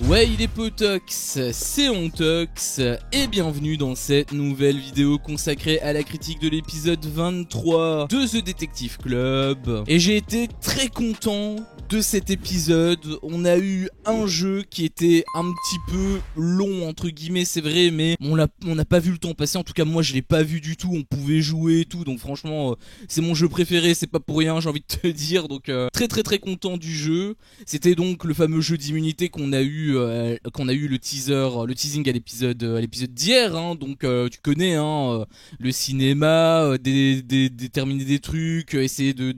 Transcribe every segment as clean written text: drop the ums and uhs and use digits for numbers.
Ouais, il est Potox, c'est Ontox, et bienvenue dans cette nouvelle vidéo consacrée à la critique de l'épisode 23 de The Detective Club. Et j'ai été très content de cet épisode. On a eu un jeu qui était un petit peu long entre guillemets, c'est vrai, mais on n'a pas vu le temps passer. En tout cas moi je l'ai pas vu du tout, on pouvait jouer et tout, donc franchement c'est mon jeu préféré, c'est pas pour rien, j'ai envie de te dire. Donc très content du jeu. C'était donc le fameux jeu d'immunité qu'on a eu le teasing à l'épisode d'hier, hein. Donc tu connais, hein, le cinéma, déterminer des trucs, essayer de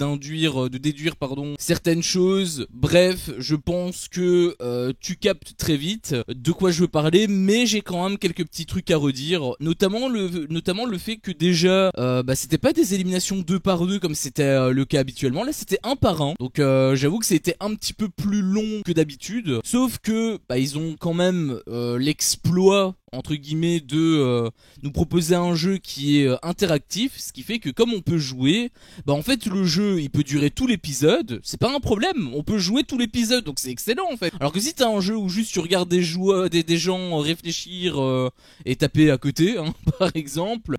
déduire certaines choses. Bref, je pense que tu captes très vite de quoi je veux parler, mais j'ai quand même quelques petits trucs à redire, notamment le fait que déjà c'était pas des éliminations 2 par 2 comme c'était le cas habituellement. Là c'était 1 par 1, donc j'avoue que c'était un petit peu plus long que d'habitude, sauf que ils ont quand même l'exploit entre guillemets de nous proposer un jeu qui est interactif, ce qui fait que comme on peut jouer, en fait le jeu il peut durer tout l'épisode, c'est pas un problème, on peut jouer tout l'épisode, donc c'est excellent en fait. Alors que si t'as un jeu où juste tu regardes des gens réfléchir et taper à côté, hein, par exemple,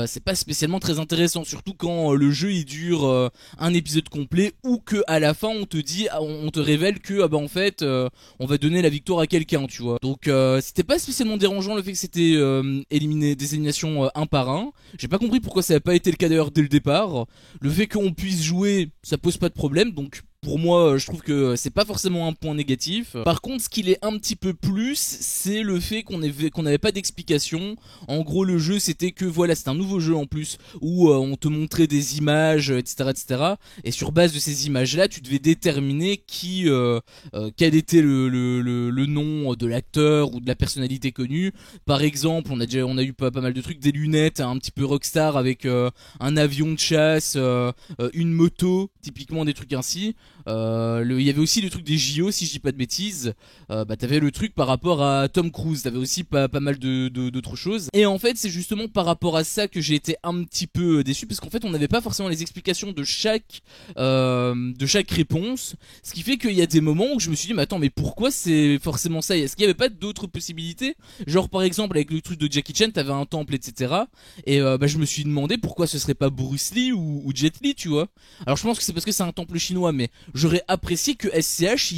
c'est pas spécialement très intéressant, surtout quand le jeu il dure un épisode complet, ou que à la fin on te dit, on te révèle que en fait on va donner la victoire à quelqu'un, tu vois. Donc c'était pas spécialement dérangeant le fait que c'était des éliminations 1 par 1. J'ai pas compris pourquoi ça n'a pas été le cas d'ailleurs dès le départ. Le fait qu'on puisse jouer, ça pose pas de problème, donc pour moi, je trouve que c'est pas forcément un point négatif. Par contre, ce qu'il est un petit peu plus, c'est le fait qu'on n'avait pas d'explication. En gros, le jeu, c'était que voilà, c'est un nouveau jeu en plus où on te montrait des images, etc. Et sur base de ces images-là, tu devais déterminer quel était le nom de l'acteur ou de la personnalité connue. Par exemple, on a eu pas mal de trucs, des lunettes, un petit peu rockstar avec un avion de chasse, une moto, typiquement des trucs ainsi. Il y avait aussi le truc des JO, si je dis pas de bêtises. T'avais le truc par rapport à Tom Cruise, t'avais aussi pas mal d'autres choses. Et en fait c'est justement par rapport à ça que j'ai été un petit peu déçu, parce qu'en fait on n'avait pas forcément les explications de chaque réponse, ce qui fait qu'il y a des moments où je me suis dit mais attends, mais pourquoi c'est forcément ça? Est-ce qu'il y avait pas d'autres possibilités? Genre par exemple avec le truc de Jackie Chan, t'avais un temple, etc. Et je me suis demandé pourquoi ce serait pas Bruce Lee ou Jet Li, tu vois. Alors je pense que c'est parce que c'est un temple chinois, mais j'aurais apprécié que SCH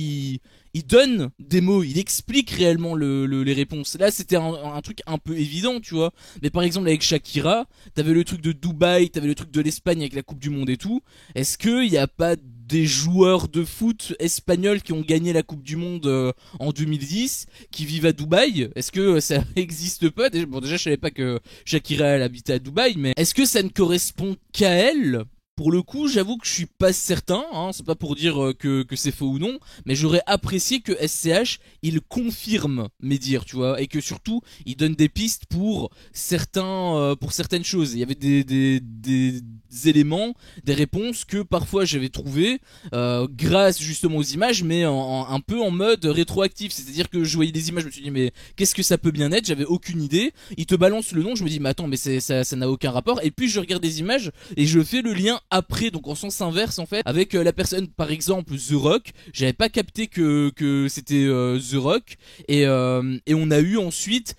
il donne des mots, il explique réellement les réponses. Là c'était un truc un peu évident, tu vois. Mais par exemple avec Shakira, t'avais le truc de Dubaï, t'avais le truc de l'Espagne avec la Coupe du Monde et tout. Est-ce qu'il n'y a pas des joueurs de foot espagnols qui ont gagné la Coupe du Monde en 2010 qui vivent à Dubaï? Est-ce que ça existe pas? Déjà je savais pas que Shakira elle habitait à Dubaï, mais est-ce que ça ne correspond qu'à elle? Pour le coup, j'avoue que je suis pas certain, hein, c'est pas pour dire que c'est faux ou non, mais j'aurais apprécié que SCH, il confirme mes dires, tu vois, et que surtout, il donne des pistes pour certaines choses. Il y avait des éléments, des réponses que parfois j'avais trouvé grâce justement aux images, mais un peu en mode rétroactif, c'est-à-dire que je voyais des images, je me suis dit mais qu'est-ce que ça peut bien être? J'avais aucune idée. Il te balance le nom, je me dis mais attends, mais ça n'a aucun rapport, et puis je regarde des images et je fais le lien après, donc en sens inverse en fait, avec la personne, par exemple The Rock. J'avais pas capté que c'était The Rock, et on a eu ensuite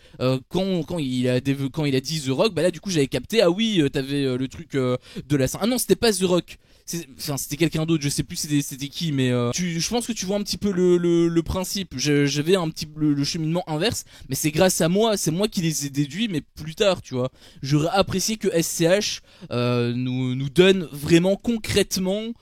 quand il a dit The Rock, là du coup j'avais capté, ah oui, t'avais le truc de la scène. Ah non, c'était pas The Rock, c'était quelqu'un d'autre, je sais plus c'était qui, mais je pense que tu vois un petit peu le principe. J'avais un petit le cheminement inverse, mais c'est grâce à moi, c'est moi qui les ai déduits, mais plus tard, tu vois. J'aurais apprécié que SCH nous donne vraiment concrètement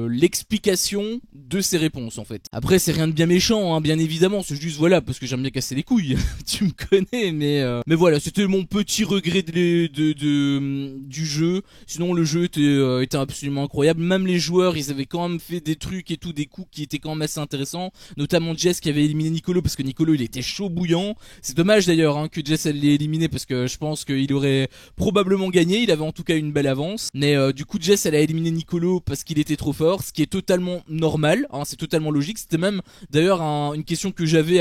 l'explication de ces réponses en fait. Après c'est rien de bien méchant, hein, bien évidemment, c'est juste voilà parce que j'aime bien casser les couilles. Tu me connais, mais voilà, c'était mon petit regret du jeu. Sinon le jeu était absolument incroyable, même les joueurs ils avaient quand même fait des trucs et tout, des coups qui étaient quand même assez intéressants, notamment Jess qui avait éliminé Nicolo, parce que Nicolo il était chaud bouillant. C'est dommage d'ailleurs, hein, que Jess elle l'ait éliminé, parce que je pense qu'il aurait probablement gagné, il avait en tout cas une belle avance, mais du coup Jess elle a éliminé Nicolo Nicolo parce qu'il était trop fort, ce qui est totalement normal, hein, c'est totalement logique. C'était même d'ailleurs une question que j'avais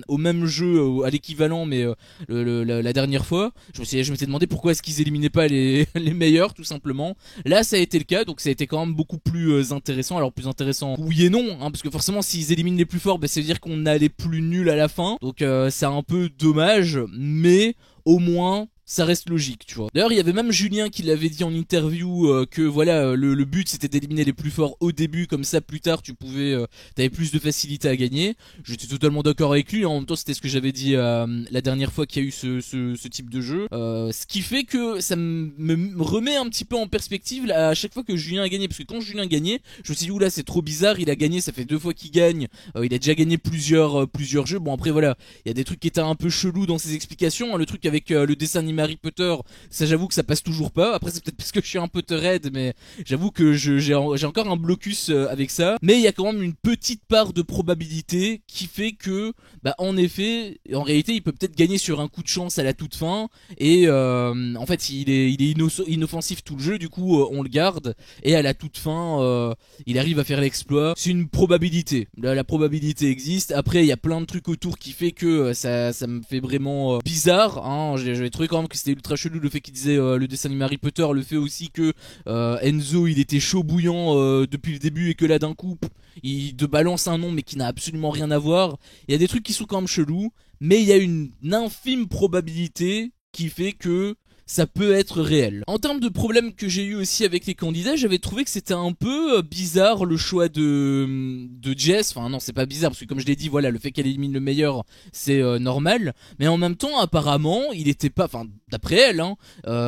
au même jeu, à l'équivalent, mais la dernière fois. Je m'étais demandé pourquoi est-ce qu'ils éliminaient pas les meilleurs, tout simplement. Là, ça a été le cas, donc ça a été quand même beaucoup plus intéressant. Alors plus intéressant, oui et non, hein, parce que forcément, s'ils éliminent les plus forts, bah, ça veut dire qu'on a les plus nuls à la fin. Donc c'est un peu dommage, mais au moins ça reste logique, tu vois. D'ailleurs, il y avait même Julien qui l'avait dit en interview que voilà, le but c'était d'éliminer les plus forts au début, comme ça plus tard tu pouvais, t'avais plus de facilité à gagner. J'étais totalement d'accord avec lui. En même temps, c'était ce que j'avais dit la dernière fois qu'il y a eu ce type de jeu. Ce qui fait que ça me remet un petit peu en perspective là, à chaque fois que Julien a gagné, parce que quand Julien gagnait, je me suis dit oula, c'est trop bizarre. Il a gagné, ça fait 2 fois qu'il gagne. Il a déjà gagné plusieurs jeux. Bon après voilà, il y a des trucs qui étaient un peu chelous dans ses explications. Le truc avec le dessin animé Harry Potter, ça j'avoue que ça passe toujours pas. Après c'est peut-être parce que je suis un Potterhead, mais j'avoue que j'ai encore un blocus avec ça. Mais il y a quand même une petite part de probabilité qui fait que, bah en effet, en réalité, il peut peut-être gagner sur un coup de chance à la toute fin. Et en fait, il est inoffensif tout le jeu. Du coup, on le garde. Et à la toute fin, il arrive à faire l'exploit. C'est une probabilité. La probabilité existe. Après, il y a plein de trucs autour qui fait que ça me fait vraiment bizarre. Hein. J'avais trouvé quand même que c'était ultra chelou le fait qu'il disait le dessin animé Harry Potter, le fait aussi que Enzo il était chaud bouillant depuis le début et que là d'un coup il te balance un nom mais qui n'a absolument rien à voir. Il y a des trucs qui sont quand même chelous, mais il y a une infime probabilité qui fait que ça peut être réel. En termes de problèmes que j'ai eu aussi avec les candidats, j'avais trouvé que c'était un peu bizarre le choix de Jess. Enfin non, c'est pas bizarre parce que comme je l'ai dit, voilà, le fait qu'elle élimine le meilleur, c'est normal. Mais en même temps, apparemment, il était pas, enfin d'après elle, hein,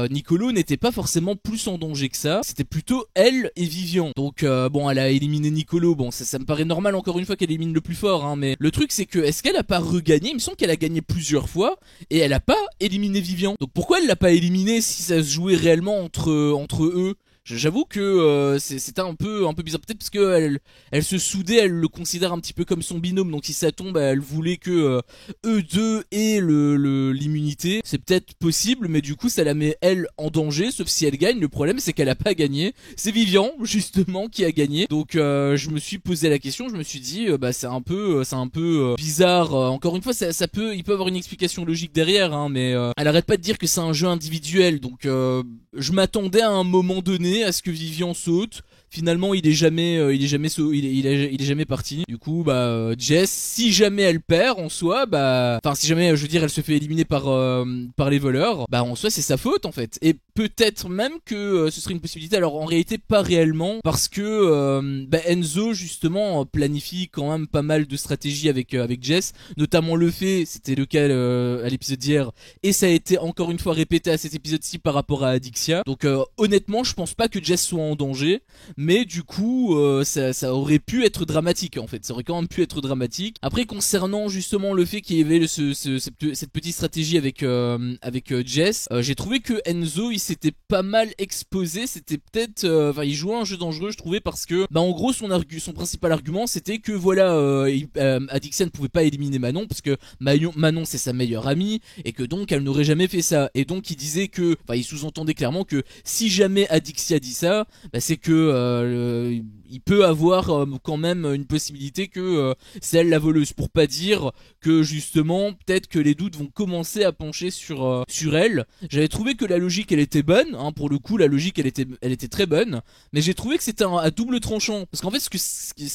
Nicolo n'était pas forcément plus en danger que ça. C'était plutôt elle et Vivian. Donc bon, elle a éliminé Nicolo. Bon, ça me paraît normal encore une fois qu'elle élimine le plus fort. Hein, mais le truc c'est que est-ce qu'elle a pas regagné? Il me semble qu'elle a gagné plusieurs fois et elle a pas éliminé Vivian. Donc pourquoi elle l'a pas éliminé si ça se jouait réellement entre eux? J'avoue que c'était un peu bizarre, peut-être parce que elle se soudait, elle le considère un petit peu comme son binôme, donc si ça tombe, elle voulait que eux deux aient l'immunité. C'est peut-être possible, mais du coup ça la met elle en danger, sauf si elle gagne. Le problème c'est qu'elle a pas gagné, c'est Vivian justement qui a gagné. Donc je me suis posé la question, je me suis dit bah c'est un peu bizarre. Encore une fois il peut avoir une explication logique derrière, hein, mais elle arrête pas de dire que c'est un jeu individuel, donc je m'attendais à un moment donné à ce que Vivian saute. Finalement, il est jamais parti. Du coup, bah Jess, si jamais elle perd en soi, bah, enfin si jamais, je veux dire, elle se fait éliminer par les voleurs, bah en soi c'est sa faute en fait. Et peut-être même que ce serait une possibilité. Alors en réalité pas réellement, parce que bah, Enzo justement planifie quand même pas mal de stratégies avec Jess, notamment le fait, c'était le cas à l'épisode d'hier, et ça a été encore une fois répété à cet épisode-ci par rapport à Adixia. Donc honnêtement, je pense pas que Jess soit en danger. Mais du coup, ça aurait pu être dramatique en fait. Ça aurait quand même pu être dramatique. Après, concernant justement le fait qu'il y avait cette petite stratégie avec Jess, j'ai trouvé que Enzo il s'était pas mal exposé. C'était peut-être, enfin, il jouait un jeu dangereux, je trouvais, parce que, bah, en gros, son principal argument, c'était que voilà, Adixia ne pouvait pas éliminer Manon parce que Manon c'est sa meilleure amie et que donc elle n'aurait jamais fait ça. Et donc il disait que, enfin, il sous-entendait clairement que si jamais Adixia dit ça, bah, c'est que il peut avoir quand même une possibilité que c'est elle la voleuse, pour pas dire que justement peut-être que les doutes vont commencer à pencher sur elle. J'avais trouvé que la logique elle était bonne, hein, pour le coup la logique elle était très bonne, mais j'ai trouvé que c'était à double tranchant, parce qu'en fait ce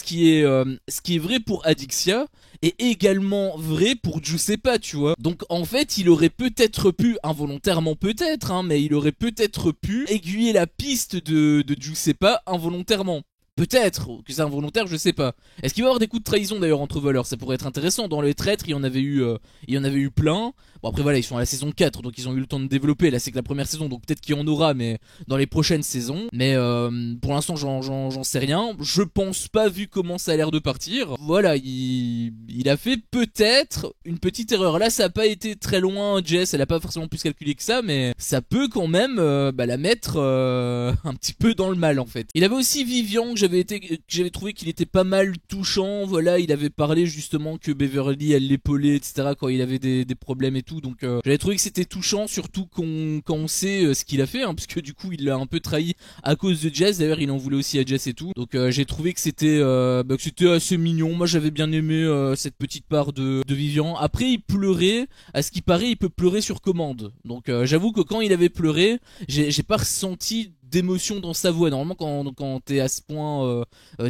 qui est vrai pour Adixia est également vrai pour Giuseppa, tu vois. Donc en fait il aurait peut-être pu, involontairement peut-être, hein, mais il aurait peut-être pu aiguiller la piste de Giuseppa involontairement. Peut-être que c'est involontaire, je sais pas. Est-ce qu'il va y avoir des coups de trahison d'ailleurs entre voleurs? Ça pourrait être intéressant. Dans les traîtres, il y en avait eu plein. Bon après voilà, ils sont à la saison 4, donc ils ont eu le temps de développer. Là c'est que la première saison, donc peut-être qu'il y en aura, mais dans les prochaines saisons. Mais pour l'instant j'en sais rien. Je pense pas, vu comment ça a l'air de partir. Voilà, il il a fait peut-être une petite erreur. Là, ça a pas été très loin. Jess, elle a pas forcément plus calculé que ça, mais ça peut quand même la mettre un petit peu dans le mal en fait. Il avait aussi Vivian que j'avais trouvé qu'il était pas mal touchant. Voilà, il avait parlé justement que Beverly elle l'épaulait, etc. quand il avait des problèmes et tout. Donc j'avais trouvé que c'était touchant, surtout quand on sait ce qu'il a fait, hein, parce que du coup il l'a un peu trahi à cause de Jess. D'ailleurs, il en voulait aussi à Jess et tout. Donc j'ai trouvé que c'était assez mignon. Moi, j'avais bien aimé cette petite part de Vivian. Après, il pleurait. À ce qui paraît, il peut pleurer sur commande. Donc j'avoue que quand il avait pleuré, j'ai pas ressenti d'émotion dans sa voix. Normalement, quand t'es à ce point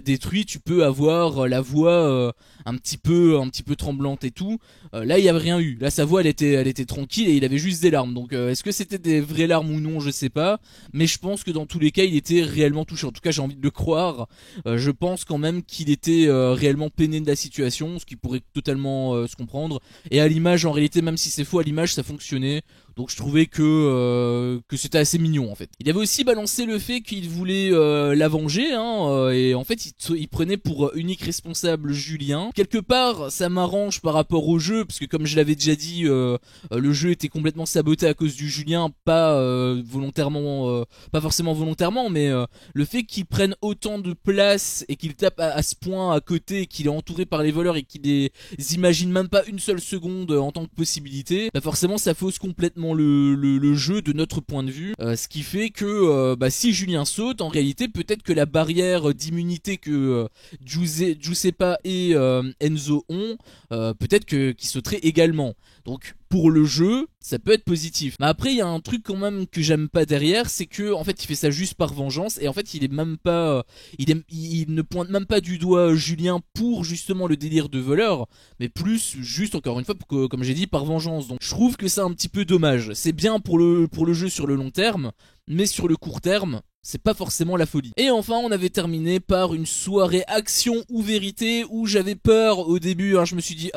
détruit, tu peux avoir la voix un petit peu tremblante et tout. Là, il y avait rien eu. Là, sa voix, elle était tranquille et il avait juste des larmes. Donc, est-ce que c'était des vraies larmes ou non, je sais pas. Mais je pense que dans tous les cas, il était réellement touché. En tout cas, j'ai envie de le croire. Je pense quand même qu'il était réellement peiné de la situation, ce qui pourrait totalement se comprendre. Et à l'image, en réalité, même si c'est faux, à l'image, ça fonctionnait. Donc je trouvais que c'était assez mignon en fait. Il avait aussi balancé le fait qu'il voulait la venger, hein, et en fait il prenait pour unique responsable Julien. Quelque part ça m'arrange par rapport au jeu, parce que comme je l'avais déjà dit, le jeu était complètement saboté à cause du Julien, pas volontairement, pas forcément volontairement, mais le fait qu'il prenne autant de place et qu'il tape à ce point à côté, qu'il est entouré par les voleurs et qu'il les imagine même pas une seule seconde en tant que possibilité, bah forcément ça fausse complètement le jeu de notre point de vue, ce qui fait que si Julien saute, en réalité peut-être que la barrière d'immunité que Giuseppa et Enzo ont, peut-être qu'ils sauteraient également. Donc pour le jeu, ça peut être positif. Mais après, il y a un truc quand même que j'aime pas derrière, c'est que en fait, il fait ça juste par vengeance, et en fait, il est même pas, il ne pointe même pas du doigt Julien pour justement le délire de voleur, mais plus juste encore une fois, comme j'ai dit, par vengeance. Donc, je trouve que c'est un petit peu dommage. C'est bien pour le jeu sur le long terme, mais sur le court terme, c'est pas forcément la folie. Et enfin, on avait terminé par une soirée action ou vérité où j'avais peur au début, hein, je me suis dit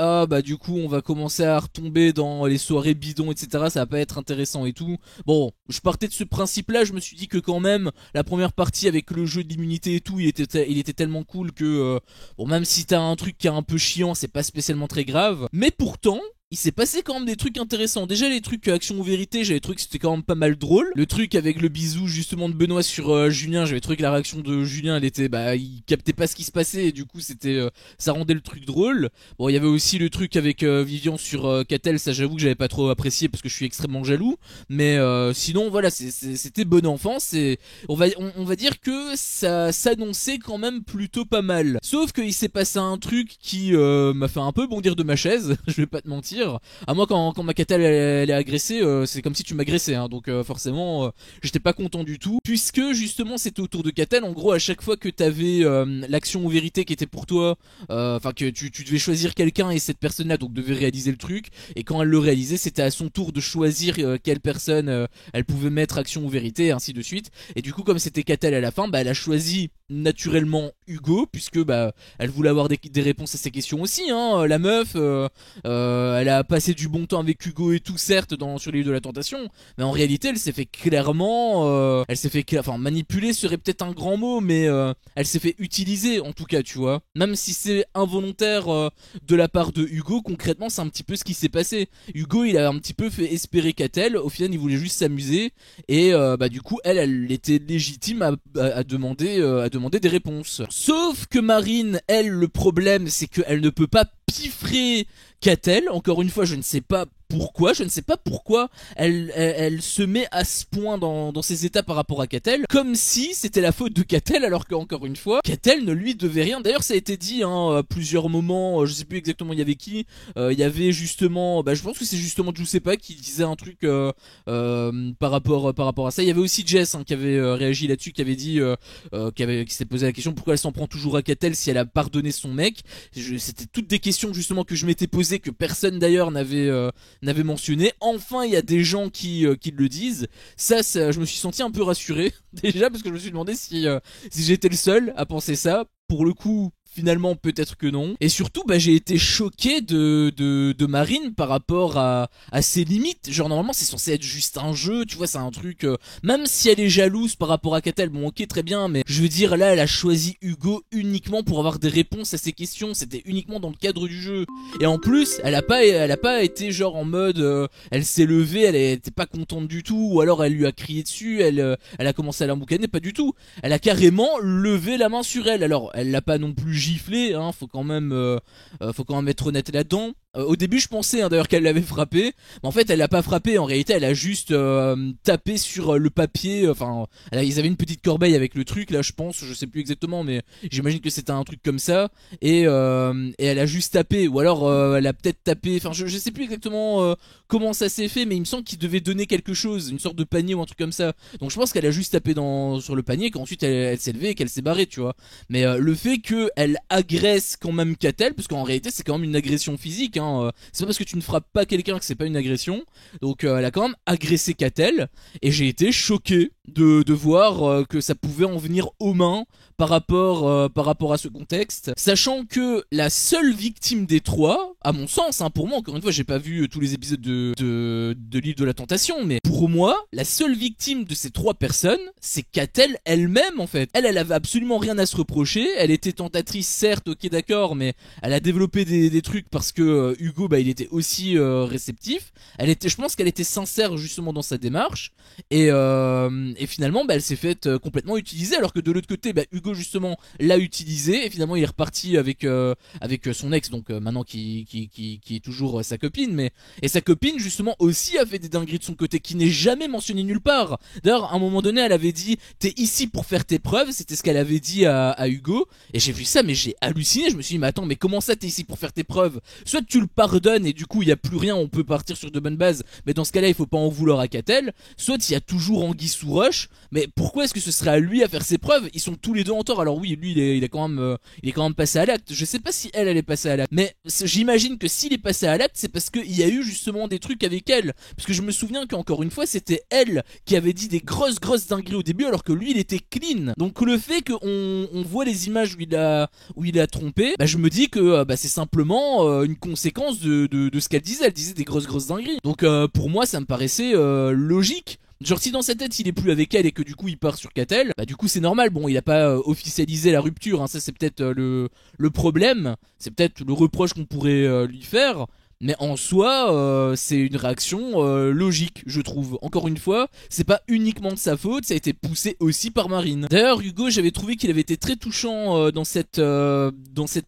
du coup on va commencer à retomber dans les soirées bidons, etc. Ça va pas être intéressant et tout. Bon, je partais de ce principe là, je me suis dit que quand même la première partie avec le jeu de l'immunité et tout, il était tellement cool que bon, même si t'as un truc qui est un peu chiant, c'est pas spécialement très grave. Mais pourtant, il s'est passé quand même des trucs intéressants. Déjà les trucs action ou vérité, j'avais trouvé que c'était quand même pas mal drôle. Le truc avec le bisou justement de Benoît sur Julien, j'avais trouvé que la réaction de Julien, elle était il captait pas ce qui se passait et du coup ça rendait le truc drôle. Bon, il y avait aussi le truc avec Vivian sur Catel, ça j'avoue que j'avais pas trop apprécié parce que je suis extrêmement jaloux, mais sinon voilà, c'était bon enfant, on va dire que ça s'annonçait quand même plutôt pas mal. Sauf qu'il s'est passé un truc qui m'a fait un peu bondir de ma chaise, je vais pas te mentir. À moi quand ma Catel elle est agressée, c'est comme si tu m'agressais, hein, donc forcément j'étais pas content du tout, puisque justement c'était autour de Catel. En gros, à chaque fois que t'avais l'action ou vérité qui était pour toi, enfin que tu devais choisir quelqu'un et cette personne là donc devait réaliser le truc, et quand elle le réalisait c'était à son tour de choisir quelle personne elle pouvait mettre action ou vérité et ainsi de suite. Et du coup comme c'était Catel à la fin, elle a choisi naturellement Hugo, puisque elle voulait avoir des réponses à ses questions aussi, hein. La meuf elle a passé du bon temps avec Hugo et tout, certes sur les îles de la tentation, mais en réalité elle s'est fait clairement manipuler serait peut-être un grand mot, mais elle s'est fait utiliser en tout cas, tu vois. Même si c'est involontaire de la part de Hugo, concrètement c'est un petit peu ce qui s'est passé. Hugo il a un petit peu fait espérer Catel, au final il voulait juste s'amuser, et du coup elle était légitime à demander des réponses. Sauf que Marine, elle, le problème c'est qu'elle ne peut pas piffrer Catel. Encore une fois, je ne sais pas pourquoi elle se met à ce point dans ses états par rapport à Catel, comme si c'était la faute de Catel, alors qu'encore une fois Catel ne lui devait rien. D'ailleurs ça a été dit à plusieurs moments, je sais plus exactement il y avait qui, il y avait justement, je pense que c'est justement Giuseppa qui disait un truc par rapport à ça. Il y avait aussi Jess qui avait réagi là-dessus, qui avait dit qui s'est posé la question pourquoi elle s'en prend toujours à Catel si elle a pardonné son mec. C'était toutes des questions justement que je m'étais posées, que personne d'ailleurs n'avait mentionné. Enfin il y a des gens qui le disent. Ça je me suis senti un peu rassuré déjà, parce que je me suis demandé si j'étais le seul à penser ça. Pour le coup, finalement peut-être que non. Et surtout bah j'ai été choqué de Marine par rapport à ses limites. Genre normalement c'est censé être juste un jeu, tu vois, c'est un truc même si elle est jalouse par rapport à Catel, bon ok très bien, mais je veux dire là elle a choisi Hugo uniquement pour avoir des réponses à ses questions, c'était uniquement dans le cadre du jeu. Et en plus elle a pas été genre en mode elle s'est levée, elle était pas contente du tout, ou alors elle lui a crié dessus, elle a commencé à l'emboucaner, pas du tout. Elle a carrément levé la main sur elle. Alors elle l'a pas non plus giflé, hein, faut quand même être honnête là-dedans. Au début je pensais hein, d'ailleurs qu'elle l'avait frappé, mais en fait elle l'a pas frappé, en réalité elle a juste tapé sur le papier, enfin ils avaient une petite corbeille avec le truc là je pense, je sais plus exactement mais j'imagine que c'était un truc comme ça, et elle a juste tapé, ou alors elle a peut-être tapé, enfin je sais plus exactement comment ça s'est fait, mais il me semble qu'il devait donner quelque chose, une sorte de panier ou un truc comme ça, donc je pense qu'elle a juste tapé sur le panier, qu'ensuite elle s'est levée et qu'elle s'est barrée, tu vois. Mais le fait qu'elle agresse quand même Catel, parce qu'en réalité c'est quand même une agression physique, hein, c'est pas parce que tu ne frappes pas quelqu'un que c'est pas une agression, donc elle a quand même agressé Catel, et j'ai été choqué de voir que ça pouvait en venir aux mains par rapport à ce contexte, sachant que la seule victime des trois, à mon sens, hein, pour moi, encore une fois, j'ai pas vu tous les épisodes de l'île de la tentation, mais pour moi, la seule victime de ces trois personnes, c'est Catel elle-même en fait. Elle avait absolument rien à se reprocher, elle était tentatrice certes, ok d'accord, mais elle a développé des trucs parce que Hugo, bah il était aussi réceptif. Je pense qu'elle était sincère justement dans sa démarche, et finalement, bah elle s'est faite complètement utiliser, alors que de l'autre côté, bah Hugo justement l'a utilisé, et finalement il est reparti avec son ex, donc maintenant qui est toujours sa copine, mais et sa copine justement aussi a fait des dingueries de son côté qui n'est jamais mentionné nulle part. D'ailleurs à un moment donné elle avait dit t'es ici pour faire tes preuves, c'était ce qu'elle avait dit à Hugo, et j'ai vu ça mais j'ai halluciné, je me suis dit mais attends, mais comment ça t'es ici pour faire tes preuves? Soit tu le pardonnes et du coup il y a plus rien, on peut partir sur de bonnes bases, mais dans ce cas-là il faut pas en vouloir à Catel, soit il y a toujours Anguille sous roche, mais pourquoi est-ce que ce serait à lui à faire ses preuves? Ils sont tous les deux en tort. Alors oui, lui il est quand même passé à l'acte. Je sais pas si elle est passée à l'acte, mais j'imagine que s'il est passé à l'acte c'est parce qu'il y a eu justement des trucs avec elle, parce que je me souviens qu'encore une fois c'était elle qui avait dit des grosses dingueries au début alors que lui il était clean. Donc le fait qu'on voit les images où il a trompé, bah je me dis que bah c'est simplement une conséquence de ce qu'elle disait. Elle disait des grosses dingueries, donc pour moi ça me paraissait logique. Genre si dans sa tête il est plus avec elle et que du coup il part sur Catel, bah du coup c'est normal. Bon, il a pas officialisé la rupture, hein, ça c'est peut-être le problème, c'est peut-être le reproche qu'on pourrait lui faire. Mais en soi, c'est une réaction logique, je trouve. Encore une fois, c'est pas uniquement de sa faute, ça a été poussé aussi par Marine. D'ailleurs, Hugo, j'avais trouvé qu'il avait été très touchant dans cette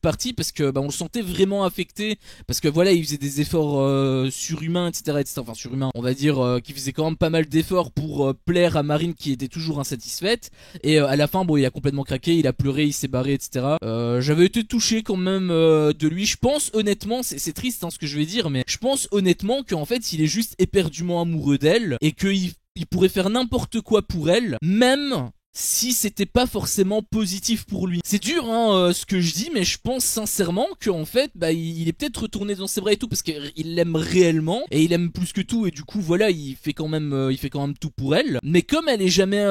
partie, parce que bah, on le sentait vraiment affecté, parce que voilà, il faisait des efforts surhumains, etc., etc. Enfin surhumains, on va dire qu'il faisait quand même pas mal d'efforts pour plaire à Marine, qui était toujours insatisfaite. Et à la fin, bon, il a complètement craqué, il a pleuré, il s'est barré, etc. J'avais été touché quand même de lui. Je pense honnêtement, c'est triste hein, ce que je vais dire, mais je pense honnêtement qu'en fait il est juste éperdument amoureux d'elle, et qu'il pourrait faire n'importe quoi pour elle, même si c'était pas forcément positif pour lui. C'est dur hein, ce que je dis, mais je pense sincèrement qu'en fait bah il est peut-être retourné dans ses bras et tout parce qu'il l'aime réellement, et il aime plus que tout, et du coup voilà il fait quand même tout pour elle. Mais comme elle est jamais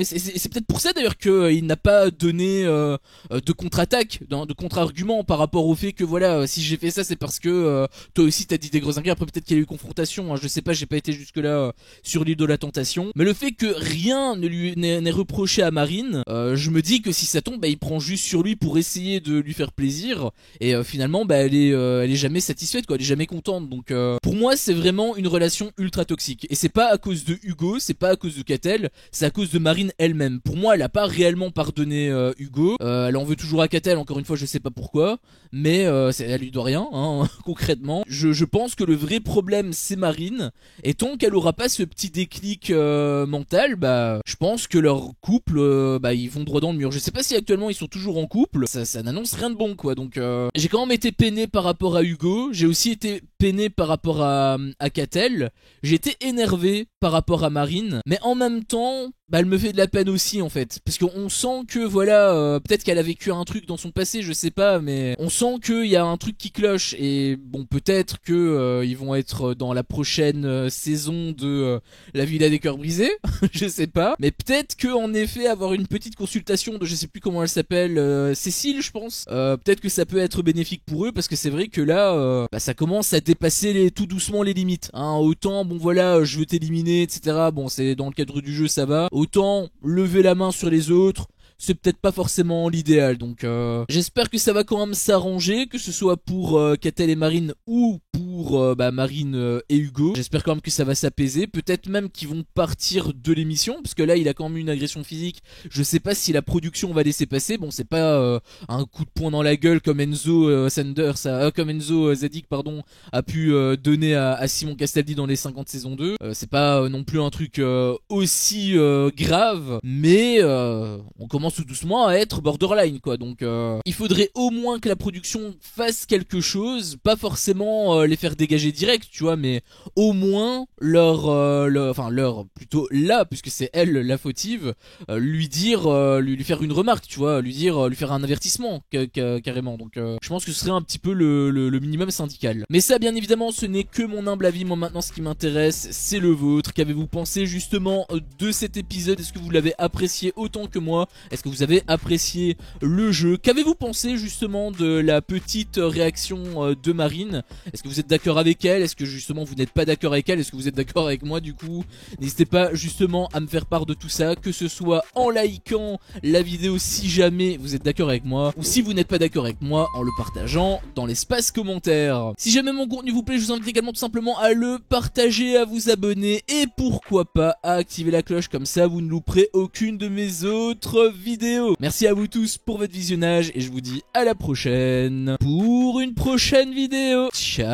c'est peut-être pour ça d'ailleurs qu'il n'a pas donné de contre-attaque, de contre-argument par rapport au fait que voilà si j'ai fait ça c'est parce que toi aussi t'as dit des grosses dingueries. Après peut-être qu'il y a eu confrontation, hein, je sais pas, j'ai pas été jusque là sur l'île de la tentation, mais le fait que rien ne lui n'est reproché à Marine, je me dis que si ça tombe, bah, il prend juste sur lui pour essayer de lui faire plaisir, et finalement bah, elle est jamais satisfaite quoi, elle est jamais contente. Donc pour moi c'est vraiment une relation ultra toxique, et c'est pas à cause de Hugo, c'est pas à cause de Catel, c'est à cause de Marine elle-même. Pour moi elle a pas réellement pardonné Hugo, elle en veut toujours à Catel, encore une fois je sais pas pourquoi, mais elle lui doit rien hein, concrètement. Je pense que le vrai problème c'est Marine, et tant qu'elle aura pas ce petit déclic mental, bah je pense que leur couple bah ils vont droit dans le mur. Je sais pas si actuellement ils sont toujours en couple, ça n'annonce rien de bon quoi. Donc j'ai quand même été peiné par rapport à Hugo, j'ai aussi été peiné par rapport à Catel, j'ai été énervé par rapport à Marine, mais en même temps bah elle me fait de la peine aussi en fait, parce qu'on sent que voilà, peut-être qu'elle a vécu un truc dans son passé, je sais pas, mais on sent qu'il y a un truc qui cloche. Et bon, peut-être que ils vont être dans la prochaine saison de La Villa des Cœurs Brisés, je sais pas, mais peut-être que en effet avoir une petite consultation de je sais plus comment elle s'appelle, Cécile je pense, peut-être que ça peut être bénéfique pour eux, parce que c'est vrai que là bah, ça commence à dépasser tout doucement les limites, hein. Autant bon voilà, je veux t'éliminer etc, bon c'est dans le cadre du jeu ça va, autant lever la main sur les autres, c'est peut-être pas forcément l'idéal. Donc j'espère que ça va quand même s'arranger, que ce soit pour Catel et Marine ou pour bah, Marine et Hugo. J'espère quand même que ça va s'apaiser, peut-être même qu'ils vont partir de l'émission, parce que là il a quand même eu une agression physique. Je sais pas si la production va laisser passer. Bon, c'est pas un coup de poing dans la gueule comme Enzo Sanders, comme Enzo Zadig pardon, a pu donner à Simon Castaldi dans les 50 saisons 2. C'est pas non plus un truc aussi grave, mais on commence tout doucement à être borderline quoi. Donc il faudrait au moins que la production fasse quelque chose, pas forcément les faire dégager direct, tu vois, mais au moins leur plutôt là, puisque c'est elle la fautive, lui dire, lui faire une remarque, tu vois, lui faire un avertissement carrément. Donc je pense que ce serait un petit peu le minimum syndical. Mais ça, bien évidemment, ce n'est que mon humble avis. Moi maintenant, ce qui m'intéresse, c'est le vôtre. Qu'avez-vous pensé justement de cet épisode? Est-ce que vous l'avez apprécié autant que moi? Est-ce que vous avez apprécié le jeu? Qu'avez-vous pensé justement de la petite réaction de Marine? Est-ce que vous êtes d'accord avec elle? Est-ce que justement vous n'êtes pas d'accord avec elle? Est-ce que vous êtes d'accord avec moi du coup? N'hésitez pas justement à me faire part de tout ça, que ce soit en likant la vidéo si jamais vous êtes d'accord avec moi, ou si vous n'êtes pas d'accord avec moi en le partageant dans l'espace commentaire. Si jamais mon contenu vous plaît, je vous invite également tout simplement à le partager, à vous abonner et pourquoi pas à activer la cloche, comme ça vous ne louperez aucune de mes autres vidéos. Merci à vous tous pour votre visionnage et je vous dis à la prochaine pour une prochaine vidéo. Ciao.